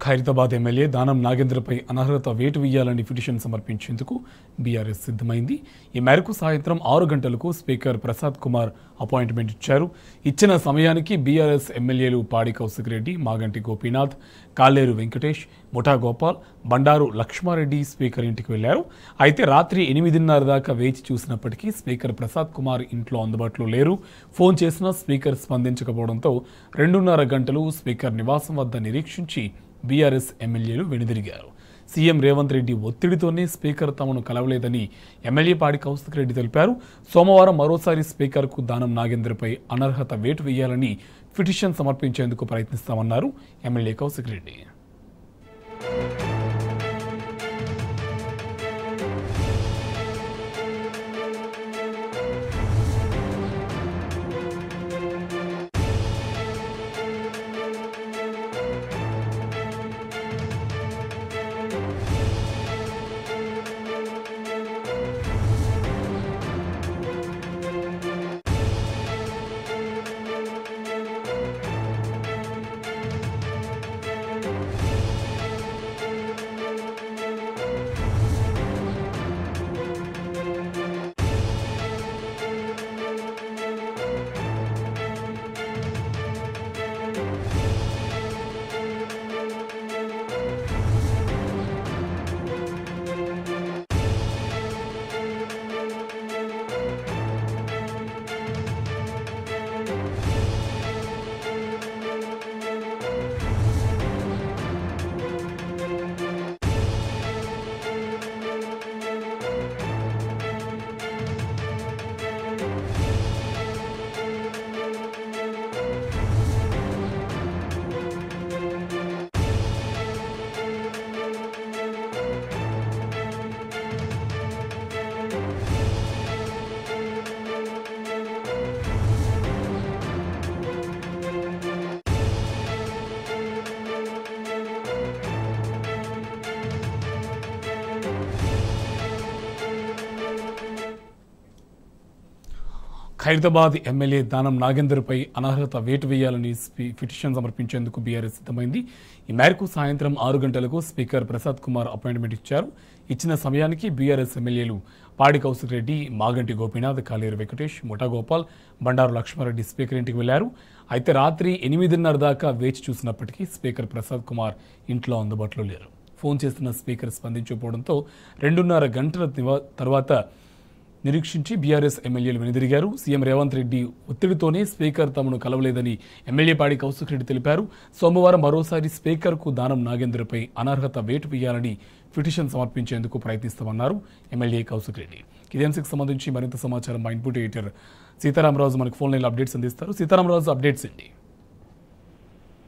Khairatabad MLA దానం నాగేంద్రపై అనర్హత వేటు వేయాలని పిటిషన్ సమర్పించేందుకు బీఆర్ఎస్ సిద్ధమైంది. ఈ మేరకు సాయంత్రం 6 గంటలకు స్పీకర్ ప్రసాద్ కుమార్ అపాయింట్మెంట్ ఇచ్చారు. ఇచ్చిన సమయానికి బీఆర్ఎస్ ఎమ్మెల్యేలు పాడి కౌశిక్ రెడ్డి, మాగంటి గోపీనాథ్, కాలేరు వెంకటేష్, ముఠా గోపాల్, బండారు లక్ష్మారెడ్డి స్పీకర్ ఇంటికి వెళ్లారు. అయితే రాత్రి 8:30 దాకా వేచి చూసినప్పటికీ స్పీకర్ ప్రసాద్ కుమార్ ఇంట్లో అందుబాటులో లేరు. ఫోన్ చేసినా స్పీకర్ స్పందించకపోవడంతో 2.5 గంటలు స్పీకర్ నివాసం వద్ద నిరీక్షించి బీఆర్ఎస్ ఎమ్మెల్యేలు వెనుదిరిగారు. సీఎం రేవంత్ రెడ్డి ఒత్తిడితోనే స్పీకర్ తమను కలవలేదని ఎమ్మెల్యే పాడి కౌశిక్ రెడ్డి తెలిపారు. సోమవారం మరోసారి స్పీకర్కు దానం నాగేంద్రపై అనర్హత వేటు వేయాలని పిటిషన్ సమర్పించేందుకు ప్రయత్నిస్తామన్నారు ఎమ్మెల్యే కౌశిక్ రెడ్డి. ఖైరతాబాద్ ఎమ్మెల్యే దానం నాగేందర్పై అనర్హత వేటు వేయాలని పిటిషన్ సమర్పించేందుకు బీఆర్ఎస్ సిద్ధమైంది. ఈ మేరకు సాయంత్రం 6 గంటలకు స్పీకర్ ప్రసాద్ కుమార్ అపాయింట్మెంట్ ఇచ్చారు. ఇచ్చిన సమయానికి బీఆర్ఎస్ ఎమ్మెల్యేలు పాడి కౌశిక్ రెడ్డి, మాగంటి గోపీనాథ్, కాలేరు వెంకటేష్, ముఠా గోపాల్, బండారు లక్ష్మారెడ్డి స్పీకర్ ఇంటికి వెళ్లారు. అయితే రాత్రి 8:30 దాకా వేచి చూసినప్పటికీ స్పీకర్ ప్రసాద్ కుమార్ ఇంట్లో అందుబాటులో లేరు. ఫోన్ చేస్తున్న స్పీకర్ స్పందించకపోవడంతో 2.5 గంటల తర్వాత నిరీక్షించి బీఆర్ఎస్ ఎమ్మెల్యేలు వెనుదిరిగారు. సీఎం రేవంత్ రెడ్డి ఒత్తిడితోనే స్పీకర్ తమను కలవలేదని ఎమ్మెల్యే పాడి కౌశిక్ రెడ్డి తెలిపారు. సోమవారం మరోసారి స్పీకర్కు దానం నాగేంద్రపై అనర్హత వేటు వేయాలని పిటిషన్ సమర్పించేందుకు ప్రయత్నిస్తామన్నారు ఎమ్మెల్యే కౌశిక్ రెడ్డి. ఇదే అంశకు సంబంధించి మరింత సమాచారం మా ఇన్పుట్ ఎడిటర్ సీతారామరాజు మనకు ఫోన్ లైన్లో అప్డేట్స్ అందిస్తారు. సీతారామరాజు, అప్డేట్స్ ఏంటి?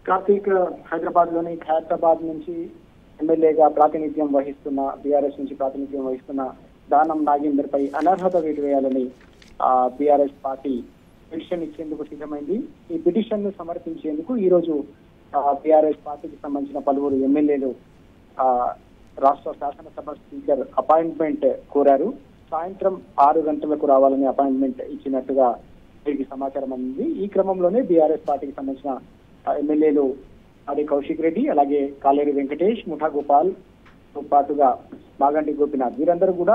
కార్తీక్, హైదరాబాద్లోని ఖైరతాబాద్ నుంచి ఎమ్మెల్యేగా ప్రాతినిధ్యం వహిస్తున్న, బీఆర్ఎస్ నుంచి ప్రాతినిధ్యం వహిస్తున్న దానం నాగేందర్పై అనర్హత వేటు వేయాలని బీఆర్ఎస్ పార్టీ పిటిషన్ ఇచ్చేందుకు సిద్ధమైంది. ఈ పిటిషన్ ను సమర్పించేందుకు ఈ రోజు బీఆర్ఎస్ పార్టీకి సంబంధించిన పలువురు ఎమ్మెల్యేలు రాష్ట్ర శాసనసభ స్పీకర్ అపాయింట్మెంట్ కోరారు. సాయంత్రం 6 గంటలకు రావాలని అపాయింట్మెంట్ ఇచ్చినట్టుగా వీరికి సమాచారం అందింది. ఈ క్రమంలోనే బీఆర్ఎస్ పార్టీకి సంబంధించిన ఎమ్మెల్యేలు పాడి కౌశిక్ రెడ్డి, అలాగే కాలేరు వెంకటేష్, ముఠా గోపాల్ తో పాటుగా మాగంటి గోపీనాథ్ వీరందరూ కూడా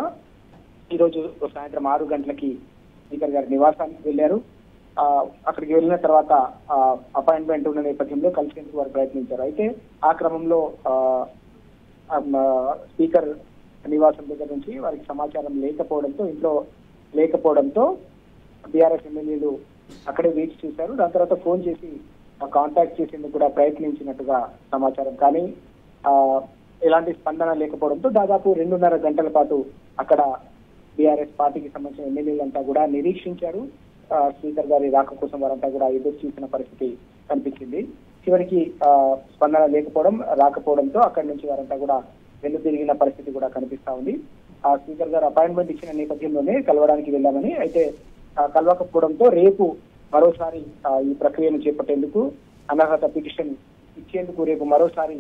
ఈ రోజు సాయంత్రం 6 గంటలకి స్పీకర్ గారి నివాసానికి వెళ్లారు. అక్కడికి వెళ్ళిన తర్వాత అపాయింట్మెంట్ ఉన్న నేపథ్యంలో కలిసేందుకు వారు ప్రయత్నించారు. అయితే ఆ క్రమంలో స్పీకర్ నివాసం దగ్గర నుంచి వారికి సమాచారం ఇంట్లో లేకపోవడంతో బీఆర్ఎస్ ఎమ్మెల్యేలు అక్కడే వేచి చూశారు. దాని తర్వాత ఫోన్ చేసి కాంటాక్ట్ చేసేందుకు కూడా ప్రయత్నించినట్టుగా సమాచారం. కానీ ఎలాంటి స్పందన లేకపోవడంతో దాదాపు 2.5 గంటల పాటు అక్కడ బీఆర్ఎస్ పార్టీకి సంబంధించిన ఎమ్మెల్యేలంతా కూడా నిరీక్షించారు. స్పీకర్ గారి రాక కోసం వారంతా కూడా ఎదురు చూసిన పరిస్థితి కనిపించింది. చివరికి స్పందన రాకపోవడంతో అక్కడి నుంచి వారంతా కూడా వెనుదిరిగిన పరిస్థితి కూడా కనిపిస్తా ఉంది. స్పీకర్ గారు అపాయింట్మెంట్ ఇచ్చిన నేపథ్యంలోనే కలవడానికి వెళ్ళామని, అయితే కలవకపోవడంతో రేపు మరోసారి ఈ ప్రక్రియను చేపట్టేందుకు అనర్హత పిటిషన్ ఇచ్చేందుకు రేపు మరోసారి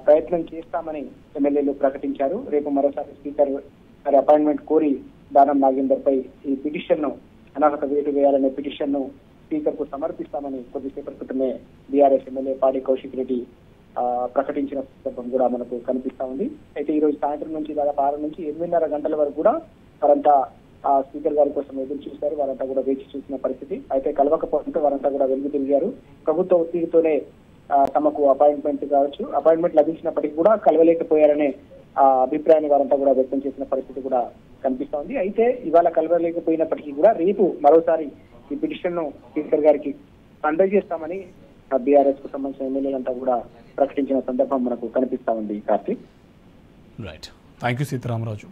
ప్రయత్నం చేస్తామని ఎమ్మెల్యేలు ప్రకటించారు. రేపు మరోసారి స్పీకర్ గారి అపాయింట్మెంట్ కోరి దానం నాగేందర్పై ఈ పిటిషన్ ను అనర్హత వేటు వేయాలనే పిటిషన్ ను స్పీకర్ కు సమర్పిస్తామని కొద్దిసేపటి క్రితమే బీఆర్ఎస్ ఎమ్మెల్యే పాడి కౌశిక్ రెడ్డి ప్రకటించిన సందర్భం కూడా మనకు కనిపిస్తా ఉంది. అయితే ఈ రోజు సాయంత్రం నుంచి దాదాపు 6 నుంచి 8:30 గంటల వరకు కూడా వారంతా స్పీకర్ గారి కోసం ఎదురు చూశారు. వారంతా కూడా వేచి చూసిన పరిస్థితి. అయితే కలవకపోవడంతో వారంతా కూడా వెలుగు తిరిగారు. ప్రభుత్వ ఒత్తిడితోనే తమకు అపాయింట్మెంట్ లభించినప్పటికీ కూడా కలవలేకపోయారనే అభిప్రాయాన్ని వారంతా కూడా వ్యక్తం చేసిన పరిస్థితి కూడా కనిపిస్తా ఉంది. అయితే ఇవాళ కలవలేకపోయినప్పటికీ కూడా రేపు మరోసారి ఈ పిటిషన్ ను స్పీకర్ గారికి అందజేస్తామని బీఆర్ఎస్ కు సంబంధించిన ఎమ్మెల్యేలంతా కూడా ప్రకటించిన సందర్భం మనకు కనిపిస్తా ఉంది. Karthik, right, thank you Sitaramaraju.